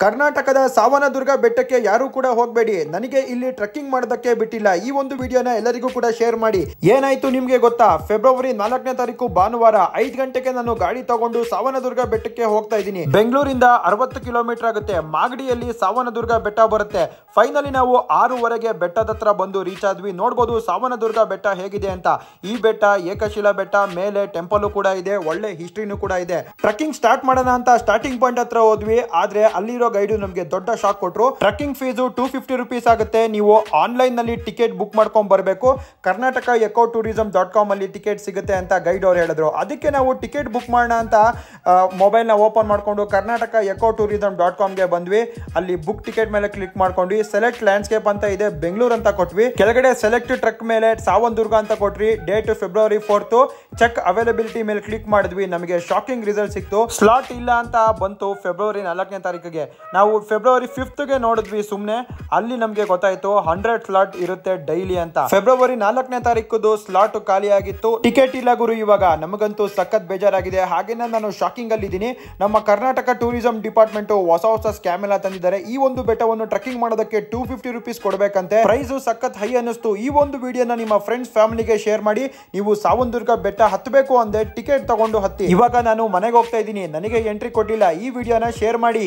ಕರ್ನಾಟಕದ ಸಾವನದುರ್ಗ ಬೆಟ್ಟಕ್ಕೆ ಯಾರು ಕೂಡ ಹೋಗಬೇಡಿ, ನನಗೆ ಇಲ್ಲಿ ಟ್ರೆಕ್ಕಿಂಗ್ ಮಾಡೋದಕ್ಕೆ ಬಿಟ್ಟಿಲ್ಲ. ಈ ಒಂದು ವಿಡಿಯೋನ ಎಲ್ಲರಿಗೂ ಕೂಡ ಶೇರ್ ಮಾಡಿ. ಏನಾಯ್ತು ನಿಮಗೆ ಗೊತ್ತಾ? ಫೆಬ್ರವರಿ 4ನೇ ತಾರೀಕು ಭಾನುವಾರ 5 ಗಂಟೆಗೆ ನಾನು ಗಾಡಿ ತಗೊಂಡು ಸಾವನದುರ್ಗ ಬೆಟ್ಟಕ್ಕೆ ಹೋಗ್ತಾ ಇದ್ದೀನಿ. ಬೆಂಗಳೂರಿಂದ 60 ಕಿಲೋಮೀಟರ್ ಆಗುತ್ತೆ. ಮಾಗಡಿಯಲ್ಲಿ ಸಾವನದುರ್ಗ ಬೆಟ್ಟ ಬರುತ್ತೆ. ಫೈನಲಿ ನಾವು 6:30ಗೆ ಬೆಟ್ಟದ ಹತ್ರ ಬಂದು ರೀಚ್ ಆದ್ವಿ. ನೋಡ್ಬೋದು ಸಾವನದುರ್ಗ ಬೆಟ್ಟ ಹೇಗಿದೆ ಅಂತ. ಈ ಬೆಟ್ಟ ಏಕಶಿಲಾ ಬೆಟ್ಟ, ಮೇಲೆ ಟೆಂಪಲ್ ಕೂಡ ಇದೆ, ಒಳ್ಳೆ ಹಿಸ್ಟ್ರಿನೂ ಕೂಡ ಇದೆ. ಟ್ರೆಕ್ಕಿಂಗ್ ಸ್ಟಾರ್ಟ್ ಮಾಡೋಣ ಅಂತ ಸ್ಟಾರ್ಟಿಂಗ್ ಪಾಯಿಂಟ್ ಹತ್ರ ಹೋದ್ವಿ. ಆದ್ರೆ ಅಲ್ಲಿರೋ ಗೈಡು ನಮಗೆ ದೊಡ್ಡ ಶಾಕ್ ಕೊಟ್ರು. ಟ್ರೆಕ್ಕಿಂಗ್ ಫೀಸು 250 ರುಪೀಸ್ ಆಗುತ್ತೆ. ನೀವು ಆನ್ಲೈನ್ ನಲ್ಲಿ ಟಿಕೆಟ್ ಬುಕ್ ಮಾಡ್ಕೊಂಡ್ ಬರಬೇಕು. ಕರ್ನಾಟಕ ಎಕೋ ಟೂರಿಸಂ.com ಅಲ್ಲಿ ಟಿಕೆಟ್ ಸಿಗುತ್ತೆ ಅಂತ ಗೈಡ್ ಅವ್ರು ಹೇಳಿದ್ರು. ಅದಕ್ಕೆ ನಾವು ಟಿಕೆಟ್ ಬುಕ್ ಮಾಡೋಣ ಅಂತ ಮೊಬೈಲ್ ನ ಓಪನ್ ಮಾಡ್ಕೊಂಡು ಕರ್ನಾಟಕ ಎಕೋ ಟೂರಿಸಂ.com ಗೆ ಬಂದ್ವಿ. ಅಲ್ಲಿ ಬುಕ್ ಟಿಕೆಟ್ ಮೇಲೆ ಕ್ಲಿಕ್ ಮಾಡ್ಕೊಂಡ್ವಿ. ಸೆಲೆಕ್ಟ್ ಲ್ಯಾಂಡ್ಸ್ಕೇಪ್ ಅಂತ ಇದೆ, ಬೆಂಗಳೂರು ಅಂತ ಕೊಟ್ವಿ. ಕೆಳಗಡೆ ಸೆಲೆಕ್ಟ್ ಟ್ರೆಕ್ ಮೇಲೆ ಸಾವನದುರ್ಗ ಅಂತ ಕೊಟ್ವಿ. Date February 4th. Check availability ಮೇಲೆ ಕ್ಲಿಕ್ ಮಾಡಿದ್ವಿ. ನಮಗೆ ಶಾಕಿಂಗ್ ರಿಸಲ್ಟ್ ಸಿಕ್ತು. ಸ್ಲಾಟ್ ಇಲ್ಲ ಅಂತ ಬಂತು ಫೆಬ್ರವರಿ 4ನೇ ತಾರೀಕಿಗೆ. ನಾವು ಫೆಬ್ರವರಿ 5th ನೋಡಿದ್ವಿ ಸುಮ್ನೆ. ಅಲ್ಲಿ ನಮಗೆ ಗೊತ್ತಾಯ್ತು 100 ಸ್ಲಾಟ್ ಇರುತ್ತೆ ಡೈಲಿ ಅಂತ. ಫೆಬ್ರವರಿ 4ನೇ ತಾರೀಕುದು ಸ್ಲಾಟ್ ಖಾಲಿ ಆಗಿತ್ತು. ಟಿಕೆಟ್ ಇಲ್ಲ ಗುರು ಇವಾಗ. ನಮಗಂತೂ ಸಖತ್ ಬೇಜಾರಾಗಿದೆ. ಹಾಗೇನೆ ನಾನು ಶಾಕಿಂಗ್ ಅಲ್ಲಿ ಇದ್ದೀನಿ. ನಮ್ಮ ಕರ್ನಾಟಕ ಟೂರಿಸಂ ಡಿಪಾರ್ಟ್ಮೆಂಟ್ ಹೊಸ ಸ್ಕ್ಯಾಮ್ ಎಲ್ಲ ತಂದಿದ್ದಾರೆ. ಈ ಒಂದು ಬೆಟ್ಟವನ್ನು ಟ್ರೆಕ್ಕಿಂಗ್ ಮಾಡೋದಕ್ಕೆ 250 ರುಪೀಸ್ ಕೊಡಬೇಕಂತೆ. ಪ್ರೈಸ್ ಸಖತ್ ಹೈ ಅನ್ನಿಸ್ತು. ಈ ಒಂದು ವಿಡಿಯೋನ ನಿಮ್ಮ ಫ್ರೆಂಡ್ಸ್ ಫ್ಯಾಮಿಲಿಗೆ ಶೇರ್ ಮಾಡಿ. ನೀವು ಸಾವನದುರ್ಗ ಬೆಟ್ಟ ಹತ್ತಬೇಕು ಅಂದೆ ಟಿಕೆಟ್ ತಗೊಂಡು ಹತ್ತಿ. ಇವಾಗ ನಾನು ಮನೆಗೆ ಹೋಗ್ತಾ ಇದ್ದೀನಿ. ನನಗೆ ಎಂಟ್ರಿ ಕೊಟ್ಟಿಲ್ಲ. ಈ ವಿಡಿಯೋನ ಶೇರ್ ಮಾಡಿ.